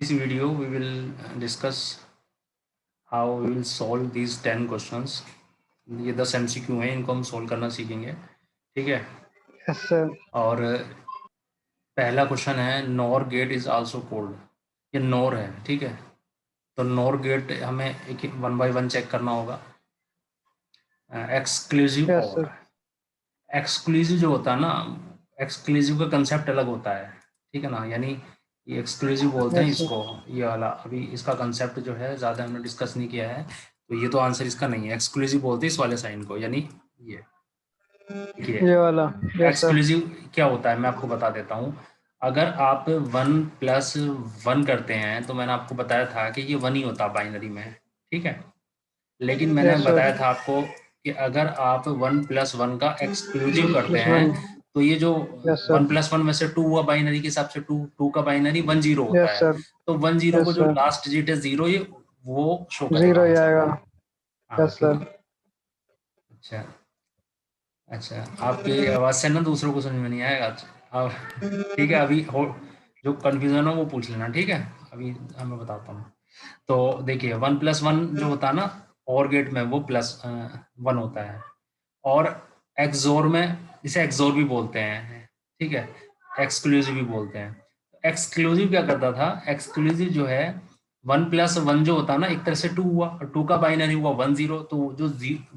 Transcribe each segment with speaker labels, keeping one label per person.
Speaker 1: This video we will discuss how we will solve these 10 questions. ये 10 MCQ हैं, इनको हम सोल्व करना सीखेंगे, ठीक है।
Speaker 2: Yes sir.
Speaker 1: और पहला क्वेश्चन है NOR gate is also called. ये नॉर है, ठीक है। तो नॉर गेट हमें एक 1 by 1 चेक करना होगा। एक्सक्लूसिव
Speaker 2: यस
Speaker 1: और
Speaker 2: सर।
Speaker 1: एक्सक्लूसिव जो होता है ना, एक्सक्लूसिव का कंसेप्ट अलग होता है, ठीक है ना। यानी ये एक्सक्लूसिव बोलते हैं
Speaker 2: यस सर।
Speaker 1: इसको, ये वाला। अभी इसका कंसेप्ट जो है ज़्यादा हमने डिस्कस नहीं किया है, तो ये तो आंसर इसका नहीं है। एक्सक्लूसिव बोलते हैं इस वाले साइन को, यानी ये देखिए।
Speaker 2: ये वाला। Yes sir.
Speaker 1: एक्सक्लूसिव क्या होता है मैं आपको बता देता हूँ। अगर आप 1+1 करते हैं तो मैंने आपको बताया था कि ये 1 ही होता है बाइनरी में, ठीक है। लेकिन मैंने
Speaker 2: यस सर।
Speaker 1: बताया था आपको कि अगर आप 1+1 का एक्सक्लूसिव करते
Speaker 2: प्लस
Speaker 1: हैं
Speaker 2: वन।
Speaker 1: तो ये जो
Speaker 2: यस सर।
Speaker 1: 1+1 में से 2 हुआ बाइनरी के हिसाब से, 2 का बाइनरी 10 होता
Speaker 2: यस
Speaker 1: है।
Speaker 2: सर।
Speaker 1: तो 10 को
Speaker 2: यस
Speaker 1: जो
Speaker 2: सर।
Speaker 1: लास्ट डिजिट है 0, ये वो शो करेगा
Speaker 2: 0 ही
Speaker 1: आंसर
Speaker 2: आएगा।
Speaker 1: में। हाँ
Speaker 2: यस
Speaker 1: ठीक
Speaker 2: सर।
Speaker 1: है। अच्छा अच्छा, आपकी आवाज़ से ना दूसरों को समझ में नहीं आएगा। अब ठीक है, अभी हो जो कन्फ्यूजन हो वो पूछ लेना, ठीक है। अभी मैं बताता हूँ। तो देखिए 1+1 जो होता है ना और गेट में, वो +1 होता है। और एक्सोर में, इसे एक्सोर भी बोलते हैं, ठीक है। एक्सक्लूसिव भी बोलते हैं। एक्सक्लूसिव क्या करता था, एक्सक्लूसिव जो है 1+1 जो होता है ना, एक तरह से 2 हुआ, और 2 का बाइनरी हुआ 10, तो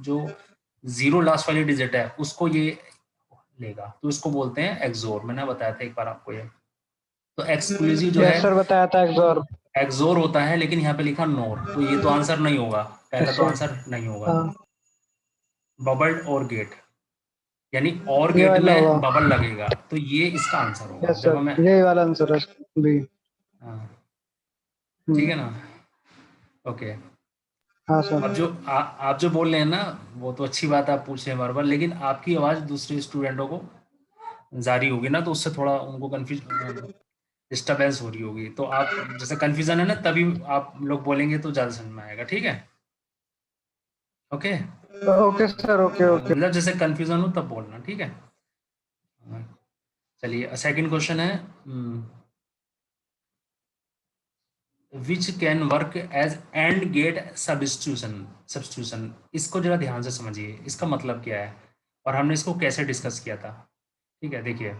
Speaker 1: जो 0 लास्ट वाली डिजिट है उसको ये लेगा, तो इसको बोलते हैं एक्सोर। मैंने बताया था एक बार आपको ये। तो एक्सक्लूसिव जो है
Speaker 2: यस सर, बताया था एक्सोर।
Speaker 1: एक्सोर होता है, लेकिन यहाँ पे लिखा नोर, तो ये तो आंसर नहीं होगा। पहला
Speaker 2: यस
Speaker 1: तो
Speaker 2: सर।
Speaker 1: आंसर नहीं होगा।
Speaker 2: हाँ,
Speaker 1: बबल्ड और गेट, यानी और
Speaker 2: ये
Speaker 1: गेट
Speaker 2: वाला होगा।
Speaker 1: में बबल लगेगा, तो ये इसका आंसर होगा
Speaker 2: यस
Speaker 1: जब
Speaker 2: सर,
Speaker 1: हमें।
Speaker 2: यही वाला आंसर है भी।
Speaker 1: हाँ, ठीक
Speaker 2: हम्म,
Speaker 1: है ना। ओके।
Speaker 2: हाँ
Speaker 1: अब
Speaker 2: सर।
Speaker 1: जो आप जो बोल रहे हैं ना, वो तो अच्छी बात है, आप पूछ रहे हैं बार बार, लेकिन आपकी आवाज़ दूसरे स्टूडेंटों को जारी होगी ना, तो उससे थोड़ा उनको कंफ्यूज डिस्टर्बेंस हो रही होगी। तो आप जैसे कंफ्यूजन है ना, तभी आप लोग बोलेंगे तो ज़्यादा समझ में आएगा, ठीक है। Okay.
Speaker 2: Okay sir, okay okay.
Speaker 1: मतलब जैसे कंफ्यूजन हो तब बोलना, ठीक है। चलिए सेकंड क्वेश्चन है, which can work as AND gate substitution. इसको जरा ध्यान से समझिए, इसका मतलब क्या है और हमने इसको कैसे डिस्कस किया था, ठीक है। देखिए,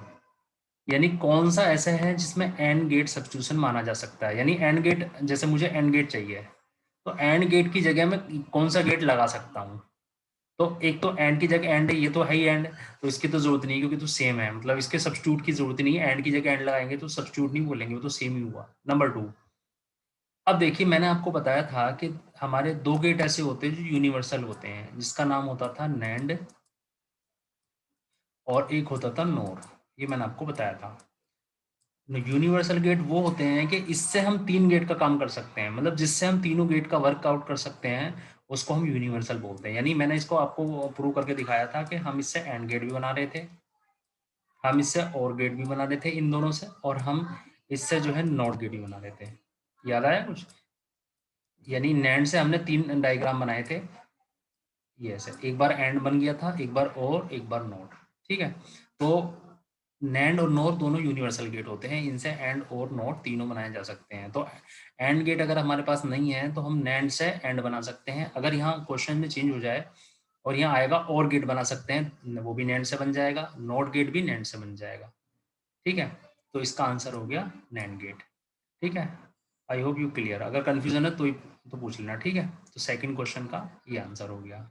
Speaker 1: यानी कौन सा ऐसा है जिसमें एंड गेट सब्स्टिट्यूशन माना जा सकता है। यानी एंड गेट, जैसे मुझे एंड गेट चाहिए, तो एंड गेट की जगह मैं कौन सा गेट लगा सकता हूँ। तो एक तो एंड की जगह एंड है, ये तो है ही एंड, तो इसकी तो जरूरत नहीं है क्योंकि तो सेम है, मतलब इसके सब्स्टिट्यूट की जरूरत नहीं है। एंड की जगह एंड लगाएंगे तो सब्स्टिट्यूट नहीं बोलेंगे, वो तो सेम ही हुआ। नंबर 2, अब देखिए मैंने आपको बताया था कि हमारे 2 गेट ऐसे होते हैं जो यूनिवर्सल होते हैं, जिसका नाम होता था नैंड और एक होता था नोर। ये मैंने आपको बताया था। यूनिवर्सल गेट वो होते हैं कि इससे हम 3 गेट का काम कर सकते हैं, मतलब जिससे हम तीनों गेट का वर्कआउट कर सकते हैं, उसको हम यूनिवर्सल बोलते हैं। यानी मैंने इसको आपको प्रूव करके दिखाया था कि हम इससे एंड गेट भी बना रहे थे, हम इससे और गेट भी बना रहे थे इन दोनों से, और हम इससे जो है नॉट गेट भी बना रहे थे। याद आया कुछ। यानी नैंड से हमने 3 डायग्राम बनाए थे, ये ऐसे एक बार एंड बन गया था, एक बार और, एक बार नोट, ठीक है। तो नैंड और नोर दोनों यूनिवर्सल गेट होते हैं, इनसे एंड और नोट तीनों बनाए जा सकते हैं। तो एंड गेट अगर हमारे पास नहीं है तो हम नैंड से एंड बना सकते हैं। अगर यहाँ क्वेश्चन में चेंज हो जाए और यहाँ आएगा और गेट बना सकते हैं, वो भी नैंड से बन जाएगा, नोट गेट भी नैंड से बन जाएगा, ठीक है। तो इसका आंसर हो गया नैंड गेट, ठीक है। I hope you clear. अगर कंफ्यूजन है तो पूछ लेना, ठीक है। तो सेकंड क्वेश्चन का ये आंसर हो गया,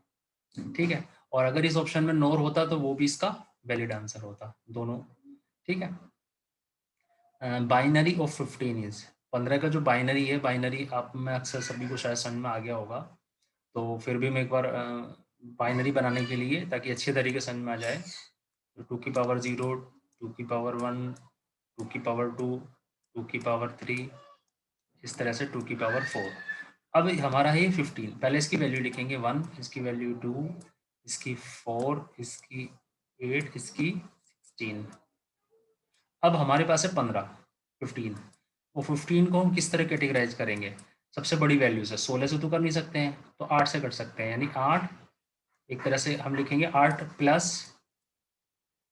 Speaker 1: ठीक है। और अगर इस ऑप्शन में नोर होता तो वो भी इसका वैलिड आंसर होता, दोनों, ठीक है। बाइनरी ऑफ 15 इज, 15 का जो बाइनरी है, बाइनरी आप में अक्सर सभी को शायद समझ में आ गया होगा, तो फिर भी मैं एक बार बाइनरी बनाने के लिए, ताकि अच्छे तरीके से समझ में आ जाए, तो 2 की पावर 0, 2 की पावर 1, 2 की पावर 2, 2 की पावर 3, इस तरह से 2 की पावर 4। अब हमारा है 15, पहले इसकी वैल्यू लिखेंगे 1, इसकी वैल्यू 2, इसकी 4, इसकी 8, इसकी 16। अब हमारे पास है 15, 15। वो 15 को हम किस तरह कैटेगराइज करेंगे। सबसे बड़ी वैल्यू से 16 से तो कर नहीं सकते हैं, तो 8 से कर सकते हैं। यानी 8, एक तरह से हम लिखेंगे 8 प्लस,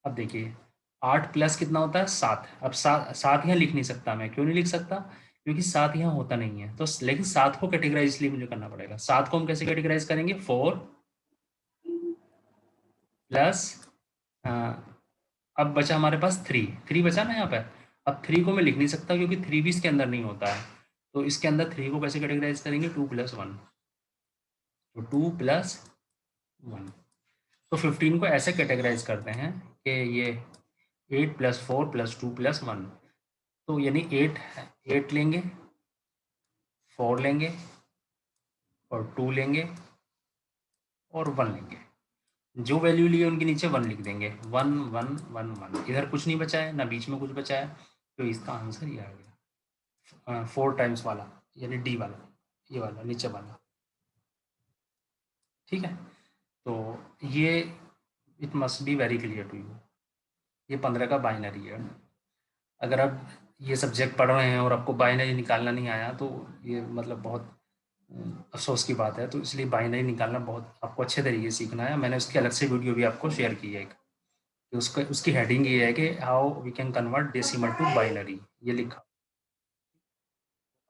Speaker 1: अब देखिए 8 प्लस कितना होता है 7। अब 7 यहाँ लिख नहीं सकता मैं, क्यों नहीं लिख सकता, क्योंकि 7 यहाँ होता नहीं है। तो लेकिन 7 को कैटेगराइज इसलिए मुझे करना पड़ेगा। 7 को हम कैसे कैटेगराइज करेंगे? 4 प्लस अब बचा हमारे पास 3 बचा ना यहाँ पे। अब 3 को मैं लिख नहीं सकता क्योंकि 3 भी इसके अंदर नहीं होता है। तो इसके अंदर 3 को कैसे कैटेगराइज करेंगे? 2 + 1, तो 2 + 1। तो 15 को ऐसे कैटेगराइज करते हैं कि ये 8 + 4 + 2 + 1, तो यानी 8 लेंगे, 4 लेंगे और 2 लेंगे और 1 लेंगे। जो वैल्यू लिए उनके नीचे 1 लिख देंगे। 1 1 1 1, इधर कुछ नहीं बचा है, ना बीच में कुछ बचा है, तो इसका आंसर ये आ गया 4 टाइम्स वाला, यानी डी वाला, ये वाला नीचे वाला। ठीक है, तो ये it must be very clear to you. ये 15 का बाइनरी है। अगर आप ये सब्जेक्ट पढ़ रहे हैं और आपको बाइनरी निकालना नहीं आया तो ये मतलब बहुत अफसोस की बात है। तो इसलिए बाइनरी निकालना बहुत आपको अच्छे तरीके से सीखना है। मैंने उसकी अलग से वीडियो भी आपको शेयर की है एक, कि उसकी हेडिंग ये है कि how we can convert decimal to binary, ये लिखा।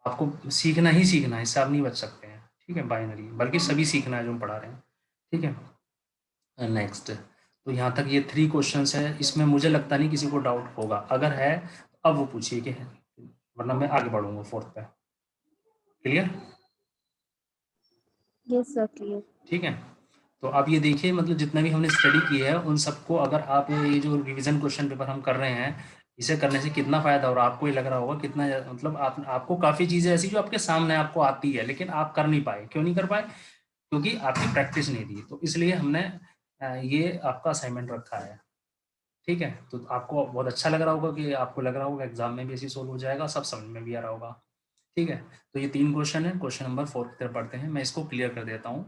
Speaker 1: आपको सीखना ही सीखना है, इससे आप नहीं बच सकते हैं। ठीक है, बाइनरी बल्कि सभी सीखना है जो हम पढ़ा रहे हैं। ठीक है, नेक्स्ट। तो यहाँ तक ये 3 क्वेश्चंस है, इसमें मुझे लगता नहीं किसी को डाउट होगा। अगर है अब वो पूछिए कि है, वरना मैं आगे बढ़ूंगा 4th पे। क्लियर?
Speaker 3: Yes sir, clear.
Speaker 1: ठीक है, तो आप ये देखिए, मतलब जितना भी हमने स्टडी की है उन सबको अगर आप ये जो रिवीजन क्वेश्चन पेपर हम कर रहे हैं, इसे करने से कितना फ़ायदा हो रहा है आपको, ये लग रहा होगा कितना, मतलब आपको काफ़ी चीज़ें ऐसी जो आपके सामने आपको आती है लेकिन आप कर नहीं पाए। क्यों नहीं कर पाए? क्योंकि आपकी प्रैक्टिस नहीं थी। तो इसलिए हमने ये आपका असाइनमेंट रखा है। ठीक है, तो आपको बहुत अच्छा लग रहा होगा कि आपको लग रहा होगा एग्जाम में भी ऐसे सोल्व हो जाएगा, सब समझ में भी आ रहा होगा। ठीक है, तो ये 3 क्वेश्चन है। क्वेश्चन नंबर 4 की तरफ पढ़ते हैं। मैं इसको क्लियर कर देता हूँ।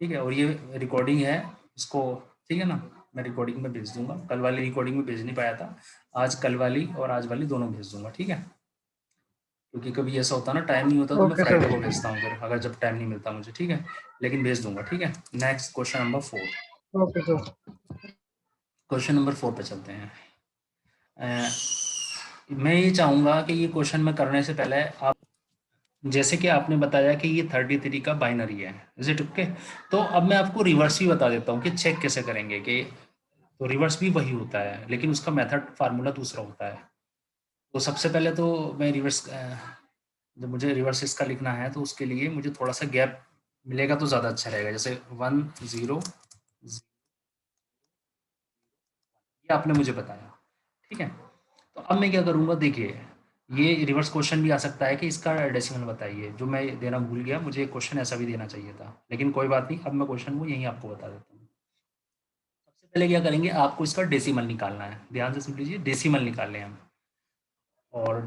Speaker 1: ठीक है, और ये रिकॉर्डिंग है इसको, ठीक है ना, मैं रिकॉर्डिंग में भेज दूंगा। कल वाली रिकॉर्डिंग में भेज नहीं पाया था, आज कल वाली और आज वाली दोनों भेज दूंगा। ठीक है, क्योंकि कभी ऐसा होता है ना, टाइम नहीं होता तो मैं
Speaker 2: ओके
Speaker 1: फ्राइडे
Speaker 2: सर।
Speaker 1: को भेजता हूँ फिर, अगर जब टाइम नहीं मिलता मुझे। ठीक है, लेकिन भेज दूंगा। ठीक है, next question number 4।
Speaker 2: Okay sir.
Speaker 1: Question number 4 पे चलते हैं। मैं ये चाहूँगा कि ये क्वेश्चन में करने से पहले आप, जैसे कि आपने बताया कि ये 33 का बाइनरी है, इज इट ओके? तो अब मैं आपको रिवर्स भी बता देता हूँ कि चेक कैसे करेंगे। कि तो रिवर्स भी वही होता है लेकिन उसका मेथड फार्मूला दूसरा होता है। तो सबसे पहले तो मैं रिवर्स, जब मुझे रिवर्स इसका लिखना है तो उसके लिए मुझे थोड़ा सा गैप मिलेगा तो ज़्यादा अच्छा रहेगा। जैसे 1 0, ये आपने मुझे बताया। ठीक है, तो अब मैं क्या करूँगा, देखिए ये रिवर्स क्वेश्चन भी आ सकता है कि इसका डेसिमल बताइए, जो मैं देना भूल गया। मुझे क्वेश्चन ऐसा भी देना चाहिए था, लेकिन कोई बात नहीं, अब मैं क्वेश्चन को यहीं आपको बता देता हूँ। सबसे पहले क्या करेंगे, आपको इसका डेसिमल निकालना है। ध्यान से सुन लीजिए, डेसिमल निकालने हैं हम। और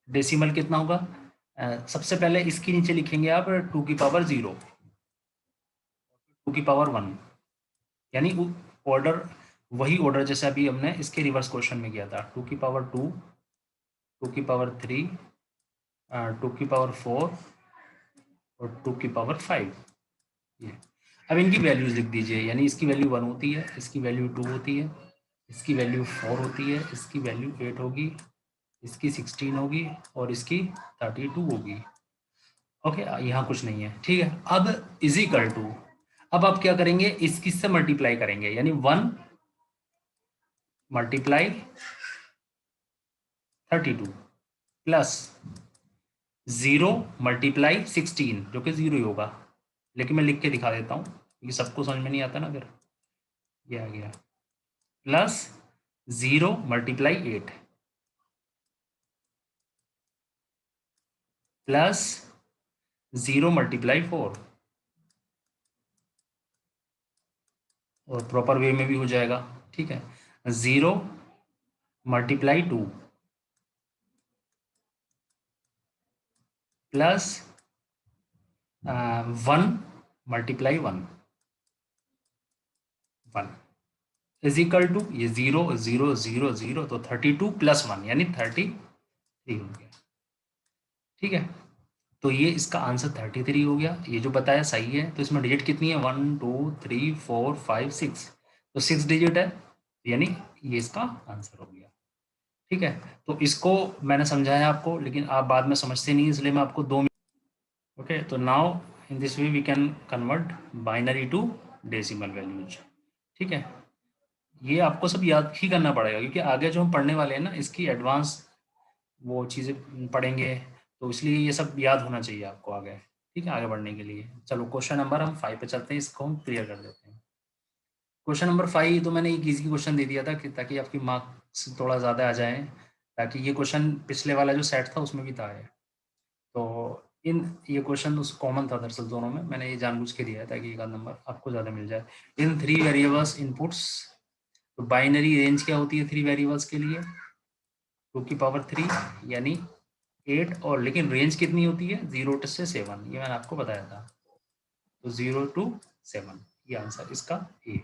Speaker 1: डेसिमल कितना होगा? सबसे पहले इसके नीचे लिखेंगे आप 2⁻0, 2⁻1, यानी ऑर्डर, वही ऑर्डर जैसे अभी हमने इसके रिवर्स क्वेश्चन में किया था। 2⁻2, 2⁻3, 2⁻4 और 2⁻5। ये अब इनकी वैल्यूज लिख दीजिए। यानी इसकी वैल्यू 1 होती है, इसकी वैल्यू 2 होती है, इसकी वैल्यू 4 होती है, इसकी वैल्यू 8 होगी, इसकी 16 होगी और इसकी 32 होगी। ओके, यहाँ कुछ नहीं है। ठीक है, अब इजिकल टू, अब आप क्या करेंगे, इसकी से मल्टीप्लाई करेंगे। यानी 1 मल्टीप्लाई 32 प्लस 0 मल्टीप्लाई 16, जो कि 0 ही होगा। लेकिन मैं लिख के दिखा देता हूँ क्योंकि सबको समझ में नहीं आता ना फिर। ये आ गया प्लस 0 मल्टीप्लाई 8 प्लस 0 मल्टीप्लाई 4, और प्रॉपर वे में भी हो जाएगा। ठीक है, 0 multiply 2 plus 1 multiply 1 is equal to ये 0 0 0 0, तो 32 प्लस 1 यानी 33 हो गया। ठीक है, तो ये इसका आंसर 33 हो गया। ये जो बताया सही है। तो इसमें डिजिट कितनी है? 1 2 3 4 5 6, तो 6 डिजिट है, यानी ये इसका आंसर हो गया। ठीक है, तो इसको मैंने समझाया आपको, लेकिन आप बाद में समझते नहीं, इसलिए मैं आपको 2 ओके। तो now in this way we can convert binary to decimal values. ठीक है, ये आपको सब याद ही करना पड़ेगा, क्योंकि आगे जो हम पढ़ने वाले हैं ना, इसकी एडवांस वो चीज़ें पढ़ेंगे, तो इसलिए ये सब याद होना चाहिए आपको आगे। ठीक है, आगे बढ़ने के लिए चलो क्वेश्चन नंबर हम 5 पे चलते हैं, इसको हम क्लियर कर देते हैं। क्वेश्चन नंबर 5 तो मैंने एक इजी क्वेश्चन दे दिया था कि ताकि आपकी मार्क्स थोड़ा ज़्यादा आ जाए, ताकि ये क्वेश्चन पिछले वाला जो सेट था उसमें भी था है। तो इन ये क्वेश्चन उस कॉमन था दरअसल दोनों में, मैंने ये जानबूझ के दिया है ताकि एक आध नंबर आपको ज़्यादा मिल जाए। इन 3 वेरिएबल्स इनपुट्स, तो बाइनरी रेंज क्या होती है 3 वेरिएबल्स के लिए, 2 की पावर 3 यानी 8, और लेकिन रेंज कितनी होती है 0 से 7, ये मैंने आपको बताया था। तो 0 to 7 ये आंसर इसका ए।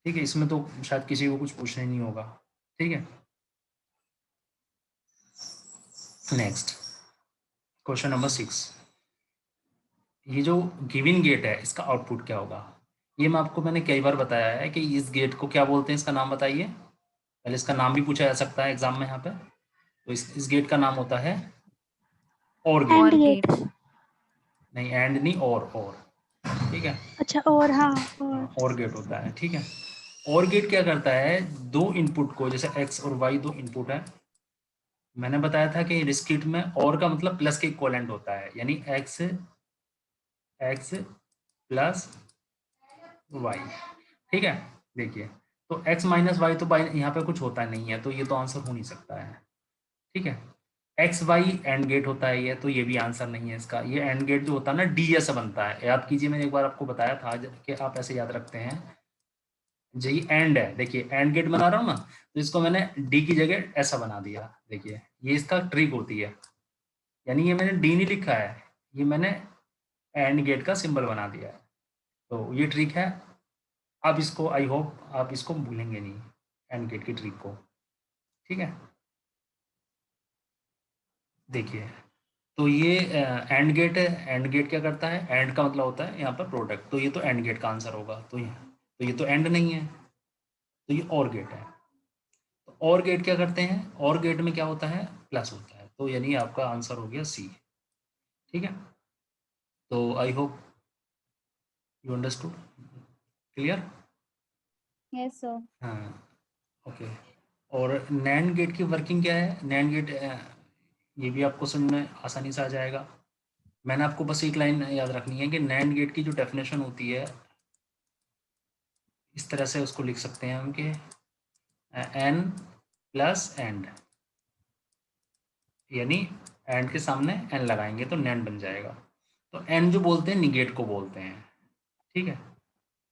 Speaker 1: ठीक है, इसमें तो शायद किसी को कुछ पूछना ही नहीं होगा। ठीक है, नेक्स्ट क्वेश्चन नंबर 6। ये जो गिवन गेट है इसका आउटपुट क्या होगा, ये मैंने कई बार बताया है कि इस गेट को क्या बोलते हैं, इसका नाम बताइए। पहले इसका नाम भी पूछा जा सकता है एग्जाम में यहाँ पे। तो इस गेट का नाम होता है और गेट।
Speaker 3: और गेट।
Speaker 1: नहीं, एंड नहीं, और। ठीक है,
Speaker 3: अच्छा, और हाँ,
Speaker 1: और गेट होता है। ठीक है, और गेट क्या करता है, 2 इनपुट को, जैसे x और y 2 इनपुट है, मैंने बताया था कि डिस्क्रीट में और का मतलब प्लस के इक्वलेंट होता है, यानी x प्लस y। ठीक है, देखिए, तो x माइनस वाई तो यहाँ पे कुछ होता नहीं है, तो ये तो आंसर हो नहीं सकता है। ठीक है, एक्स वाई एंड गेट होता है ये, तो ये भी आंसर नहीं है इसका। ये एंड गेट जो होता है ना डी से बनता है, याद कीजिए, मैंने एक बार आपको बताया था कि आप ऐसे याद रखते हैं। जी एंड है, देखिए एंड गेट बना रहा हूँ ना, तो इसको मैंने डी की जगह ऐसा बना दिया। देखिए ये इसका ट्रिक होती है, यानी ये मैंने डी नहीं लिखा है, ये मैंने एंड गेट का सिंबल बना दिया है। तो ये ट्रिक है, अब इसको आई होप आप इसको भूलेंगे नहीं, एंड गेट की ट्रिक को। ठीक है, देखिए, तो ये एंड गेट है। एंड गेट क्या करता है, एंड का मतलब होता है यहाँ पर प्रोडक्ट, तो ये तो एंड गेट का आंसर होगा। तो ये तो एंड नहीं है, तो ये और गेट है। तो और गेट क्या करते हैं, और गेट में क्या होता है, प्लस होता है, तो यानी आपका आंसर हो गया सी। ठीक है, तो I hope you understood, clear.
Speaker 3: Yes sir.
Speaker 1: हाँ, ओके। और नैंड गेट की वर्किंग क्या है, नैंड गेट ये भी आपको समझ में आसानी से आ जाएगा। मैंने आपको बस एक लाइन याद रखनी है कि नैंड गेट की जो डेफिनेशन होती है, इस तरह से उसको लिख सकते हैं हम कि एन प्लस एंड, यानी एंड के सामने एन लगाएंगे तो नैंड बन जाएगा। तो एन जो बोलते हैं निगेट को बोलते हैं। ठीक है,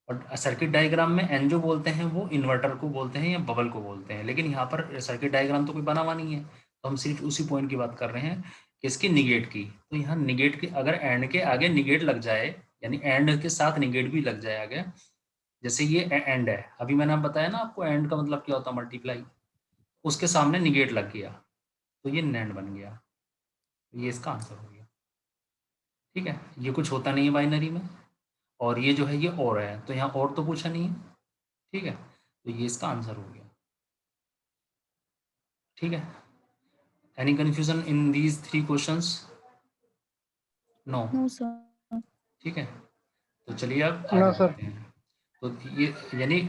Speaker 1: और सर्किट डायग्राम में एन जो बोलते हैं वो इन्वर्टर को बोलते हैं या बबल को बोलते हैं, लेकिन यहाँ पर सर्किट डायग्राम तो कोई बना हुआ नहीं है, तो हम सिर्फ उसी पॉइंट की बात कर रहे हैं कि इसकी निगेट की। तो यहाँ निगेट की, अगर एंड के आगे निगेट लग जाए, यानी एंड के साथ निगेट भी लग जाए आगे, जैसे ये एंड है, अभी मैंने बताया ना आपको एंड का मतलब क्या होता है, मल्टीप्लाई, उसके सामने निगेट लग गया तो ये नैंड बन गया, ये इसका आंसर हो गया। ठीक है, ये कुछ होता नहीं है बाइनरी में, और ये जो है ये और है, तो यहाँ और तो पूछा नहीं है। ठीक है, तो ये इसका आंसर हो गया। ठीक है, any confusion in these 3 questions? No.
Speaker 3: No sir.
Speaker 1: ठीक है, तो चलिए अब
Speaker 2: नो
Speaker 1: आगे
Speaker 2: सर।
Speaker 1: बढ़ते हैं। तो ये यानी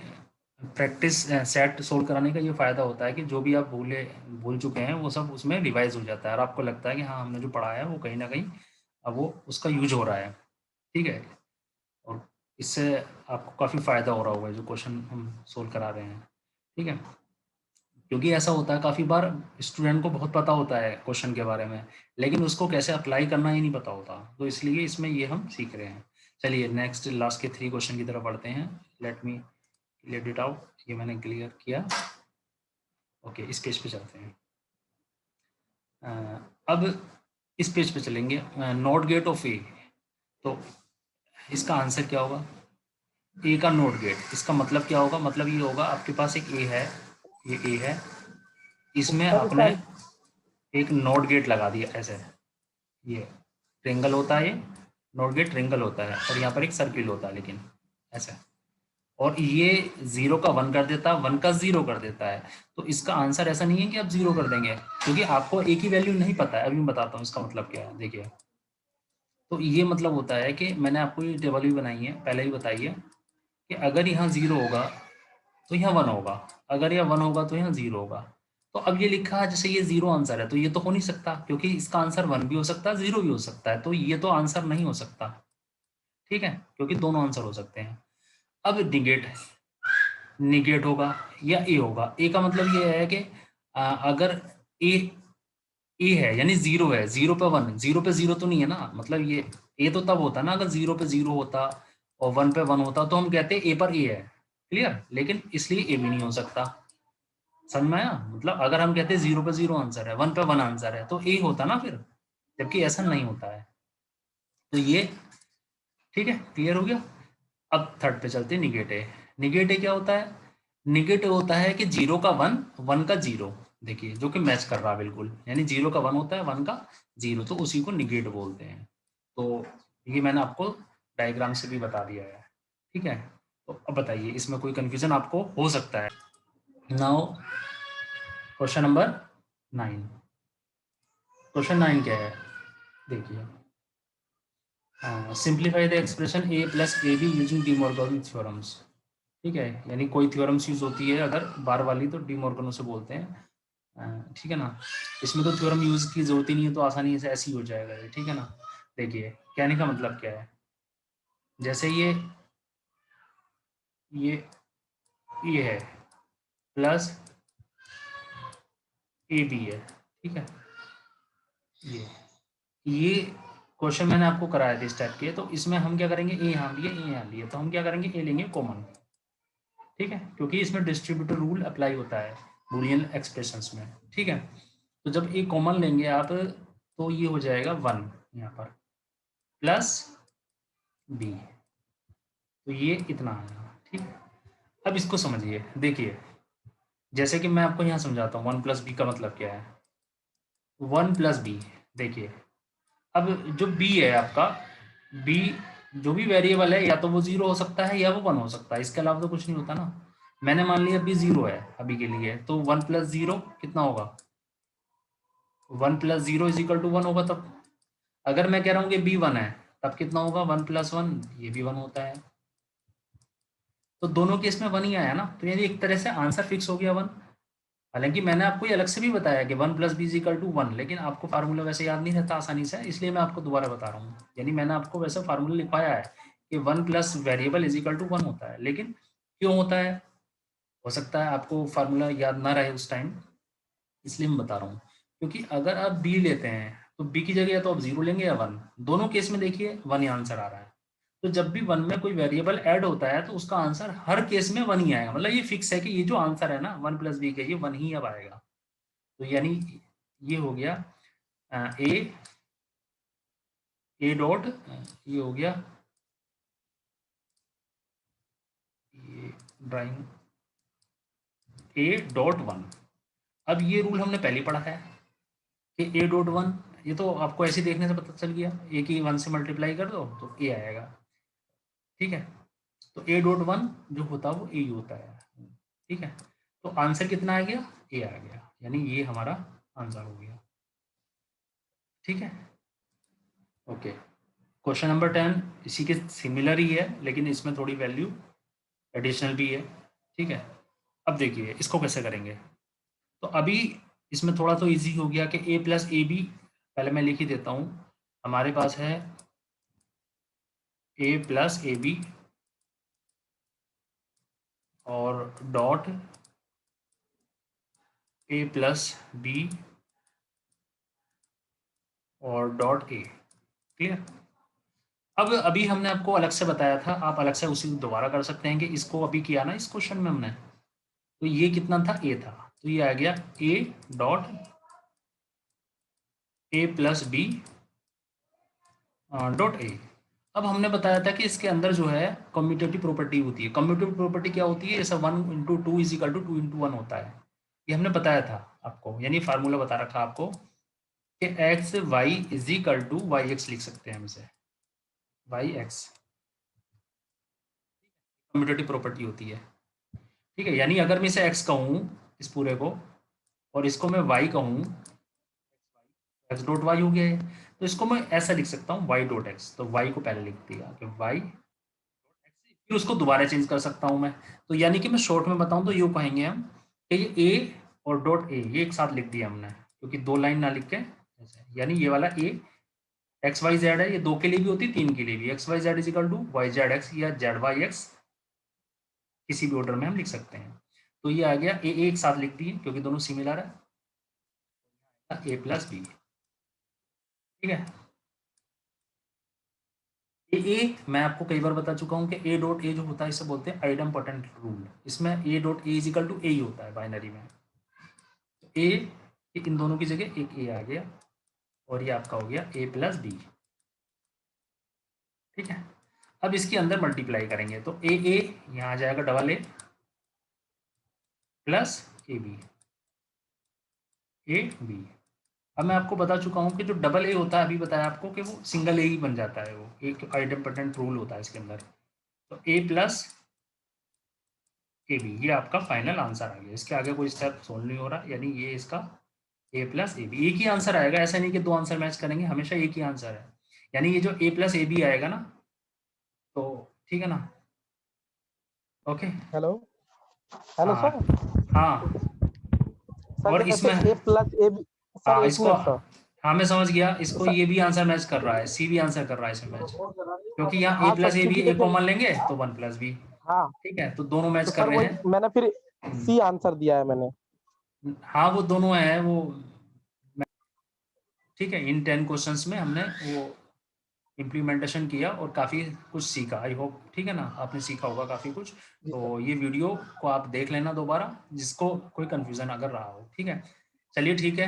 Speaker 1: प्रैक्टिस सेट सोल्व कराने का ये फ़ायदा होता है कि जो भी आप भूल चुके हैं वो सब उसमें रिवाइज हो जाता है, और आपको लगता है कि हाँ हमने जो पढ़ा है वो कहीं ना कहीं अब वो उसका यूज हो रहा है। ठीक है, और इससे आपको काफ़ी फ़ायदा हो रहा होगा जो क्वेश्चन हम सोल्व करा रहे हैं। ठीक है, क्योंकि ऐसा होता है काफ़ी बार स्टूडेंट को बहुत पता होता है क्वेश्चन के बारे में, लेकिन उसको कैसे अप्लाई करना ही नहीं पता होता, तो इसलिए इसमें ये हम सीख रहे हैं। चलिए नेक्स्ट लास्ट के 3 क्वेश्चन की तरफ बढ़ते हैं। Let me let it out, ये मैंने क्लियर किया। ओके, इस पेज पे चलते हैं। अब इस पेज पे चलेंगे, नॉट गेट ऑफ ए। तो इसका आंसर क्या होगा, ए का नॉट गेट, इसका मतलब क्या होगा, मतलब ये होगा आपके पास एक ए है, ये ए है, इसमें आपने एक नॉट गेट लगा दिया ऐसे, ये ट्रेंगल होता है, ये नॉट गेट ट्रेंगल होता है, और यहाँ पर एक सर्किल होता है, लेकिन ऐसा और ये 0 का 1 कर देता है, 1 का 0 कर देता है। तो इसका आंसर ऐसा नहीं है कि आप 0 कर देंगे, क्योंकि आपको एक ही वैल्यू नहीं पता है। अभी मैं बताता हूँ इसका मतलब क्या है, देखिए। तो ये मतलब होता है कि मैंने आपको ये टेबल भी बनाई है, पहले ही बताई है कि अगर यहाँ 0 होगा तो यहाँ 1 होगा, अगर यहाँ 1 होगा तो यहाँ 0 होगा। तो अब ये लिखा है जैसे ये 0 आंसर है, तो ये तो हो नहीं सकता, क्योंकि इसका आंसर 1 भी हो सकता है, 0 भी हो सकता है, तो ये तो आंसर नहीं हो सकता। ठीक है, क्योंकि दोनों आंसर हो सकते हैं। अब निगेट है, निगेट होगा या ए होगा। ए का मतलब ये है कि अगर ए है यानी 0 है, 0 पे 1, 0 पे 0 तो नहीं है ना, मतलब ये ए तो तब होता ना अगर 0 पे 0 होता और 1 पे 1 होता, तो हम कहते हैं ए पर ए है। क्लियर, लेकिन इसलिए ए भी नहीं हो सकता। समझ में आया? मतलब अगर हम कहते हैं 0 पे 0 आंसर है, 1 पे 1 आंसर है, तो ए होता ना फिर, जबकि ऐसा नहीं होता है। तो ये ठीक है, क्लियर हो गया। अब थर्ड पे चलते हैं, निगेटिव। निगेटिव क्या होता है? निगेटिव होता है कि 0 का 1, 1 का 0, देखिए जो कि मैच कर रहा है बिल्कुल, यानी 0 का 1 होता है, 1 का 0, तो उसी को निगेट बोलते हैं। तो ये मैंने आपको डायग्राम से भी बता दिया है। ठीक है, तो अब बताइए इसमें कोई कंफ्यूजन आपको हो सकता है? Now question number 9। क्वेश्चन 9 क्या है, देखिए। Simplify the expression a plus a be using De Morgan theorems. ठीक है, यानी कोई थ्योरम्स यूज होती है अगर बार वाली, तो डी मॉर्गन से बोलते हैं। ठीक है ना, इसमें तो थ्योरम यूज की जरूरत ही नहीं है, तो आसानी से ऐसे ही हो जाएगा ये। ठीक है ना, देखिए कहने का मतलब क्या है, जैसे ये है प्लस ए बी है। ठीक है, ये क्वेश्चन मैंने आपको कराया था इस टाइप के, तो इसमें हम क्या करेंगे, ए यहाँ लिए, ए यहाँ लिए, तो हम क्या करेंगे, ए लेंगे कॉमन। ठीक है, क्योंकि इसमें डिस्ट्रीब्यूटर रूल अप्लाई होता है बूलियन एक्सप्रेशंस में। ठीक है, तो जब ए कॉमन लेंगे आप, तो ये हो जाएगा 1 यहाँ पर प्लस बी, तो ये इतना आएगा। ठीक है, अब इसको समझिए, देखिए जैसे कि मैं आपको यहाँ समझाता हूँ 1 प्लस बी का मतलब क्या है। 1 प्लस बी, देखिए अब जो बी है आपका, बी जो भी वेरिएबल है, या तो वो 0 हो सकता है या वो 1 हो सकता है, इसके अलावा तो कुछ नहीं होता ना। मैंने मान लिया बी 0 है अभी के लिए, तो 1 प्लस 0 कितना होगा, 1 प्लस 0 इज इक्वल टू 1 होगा। तब अगर मैं कह रहा हूँ कि बी 1 है, तब कितना होगा, 1 प्लस 1, ये भी 1 होता है। तो दोनों केस में 1 ही आया ना, तो यानी एक तरह से आंसर फिक्स हो गया 1। हालांकि मैंने आपको ये अलग से भी बताया कि 1 plus b is equal to 1, लेकिन आपको फार्मूला वैसे याद नहीं रहता आसानी से, इसलिए मैं आपको दोबारा बता रहा हूँ। यानी मैंने आपको वैसे फार्मूला लिखवाया है कि 1 plus variable is equal to 1 होता है, लेकिन क्यों होता है, हो सकता है आपको फार्मूला याद ना रहे उस टाइम, इसलिए मैं बता रहा हूँ। क्योंकि अगर आप बी लेते हैं तो बी की जगह या तो आप 0 लेंगे या 1, दोनों केस में देखिए 1 ही आंसर आ रहा है। तो जब भी 1 में कोई वेरिएबल ऐड होता है, तो उसका आंसर हर केस में 1 ही आएगा। मतलब ये फिक्स है कि ये जो आंसर है ना 1 प्लस बी का, ये 1 ही अब आएगा। तो यानी ये हो गया ए डॉट, ये हो गया ये ड्राइंग ए डॉट 1। अब ये रूल हमने पहले पढ़ा है कि ए डॉट 1, ये तो आपको ऐसे देखने से पता चल गया, ए की 1 से मल्टीप्लाई कर दो तो ए आएगा। ठीक है, तो ए डॉट 1 जो होता है वो ए होता है। ठीक है, तो आंसर कितना आ गया, ए आ गया, यानी ये हमारा आंसर हो गया। ठीक है, ओके। क्वेश्चन नंबर 10 इसी के सिमिलर ही है, लेकिन इसमें थोड़ी वैल्यू एडिशनल भी है। ठीक है, अब देखिए इसको कैसे करेंगे। तो अभी इसमें थोड़ा तो इजी हो गया कि ए प्लस ए बी, पहले मैं लिख ही देता हूँ। हमारे पास है ए प्लस ए बी और डॉट ए प्लस बी और डॉट ए। क्लियर। अब अभी हमने आपको अलग से बताया था, आप अलग से उसी दोबारा कर सकते हैं कि इसको अभी किया ना इस क्वेश्चन में हमने, तो ये कितना था, ए था, तो ये आ गया a dot a plus b dot a. अब हमने बताया था कि इसके अंदर जो है कम्यूटेटिव प्रॉपर्टी होती है। कम्यूटेटिव प्रॉपर्टी क्या होती है, जैसा 1 into 2 is equal to 2 into 1 होता है। ये हमने बताया था आपको, यानी फार्मूला बता रखा आपको कि x y is equal to y x लिख सकते हैं हम इसे, वाई एक्स। कम्यूटेटिव प्रॉपर्टी होती है, ठीक है। यानी अगर मैं इसे x कहूँ इस पूरे को, और इसको मैं y कहूँ, x डॉट वाई हो गया है, तो इसको मैं ऐसा लिख सकता हूँ y डॉट एक्स। तो y को पहले लिख दिया कि y, फिर उसको दोबारा चेंज कर सकता हूँ मैं। तो यानी कि मैं शॉर्ट में बताऊँ तो यूँ कहेंगे हम कि ये a और डॉट a ये एक साथ लिख दिया हमने, क्योंकि दो लाइन ना लिख के ऐसे। यानी ये वाला a एक्स वाई जेड है, ये दो के लिए भी होती है, तीन के लिए भी। X y z is equal to y z x या जेड वाई एक्स, किसी भी ऑर्डर में हम लिख सकते हैं। तो ये आ गया ए एक साथ लिख दिए क्योंकि दोनों सिमिलर है, ए प्लस बी, ठीक है। ए मैं आपको कई बार बता चुका हूँ कि ए डॉट ए जो होता है इसे बोलते हैं आइडम्पोटेंट रूल। इसमें A dot A is equal to A ही होता है बाइनरी में। तो ए, इन दोनों की जगह एक ए आ गया और ये आपका हो गया ए प्लस बी, ठीक है। अब इसके अंदर मल्टीप्लाई करेंगे तो ए यहाँ आ जाएगा double a plus a b, a b. अब मैं आपको बता चुका हूँ कि जो डबल ए होता है, अभी बताया आपको कि वो सिंगल ए ही बन जाता है, वो एक आइडम्पोटेंट रूल होता है इसके अंदर। तो ए प्लस ए बी, ये आपका फाइनल आंसर आ गया। इसके आगे कोई स्टेप सोल्व नहीं हो रहा, यानी ये इसका ए प्लस ए बी, एक ही आंसर आएगा। ऐसा नहीं कि दो आंसर मैच करेंगे, हमेशा एक ही आंसर है। यानी ये जो ए प्लस ए बी आएगा ना, तो ठीक है ना, ओके।
Speaker 4: हेलो हेलो
Speaker 1: हाँ
Speaker 4: सर।
Speaker 1: हाँ,
Speaker 4: सर
Speaker 1: और
Speaker 4: जैसे
Speaker 1: इसमें
Speaker 4: ए प्लस ए बी, सर
Speaker 1: हाँ
Speaker 4: एक
Speaker 1: इसको,
Speaker 4: मिनट सर।
Speaker 1: हाँ मैं समझ गया, इसको
Speaker 4: सर
Speaker 1: ये भी आंसर मैच कर रहा है, सी भी आंसर कर रहा है इसमें मैच, क्योंकि यहाँ ए
Speaker 4: हाँ
Speaker 1: प्लस
Speaker 4: सर,
Speaker 1: ए बी
Speaker 4: क्योंकि
Speaker 1: ए
Speaker 4: देखो,
Speaker 1: कॉमन लेंगे तो वन प्लस बी,
Speaker 4: हाँ
Speaker 1: ठीक है। तो दोनों मैच
Speaker 4: तो
Speaker 1: कर
Speaker 4: सर
Speaker 1: रहे
Speaker 4: वही
Speaker 1: हैं।
Speaker 4: मैंने फिर सी आंसर दिया है मैंने।
Speaker 1: हाँ वो दोनों है वो, ठीक है। इन 10 क्वेश्चंस में हमने वो इम्प्लीमेंटेशन किया और काफ़ी कुछ सीखा, आई होप, ठीक है ना, आपने सीखा होगा काफ़ी कुछ।
Speaker 4: जी सर।
Speaker 1: तो ये वीडियो को आप देख लेना दोबारा, जिसको कोई कन्फ्यूज़न अगर रहा हो, ठीक है। चलिए ठीक है।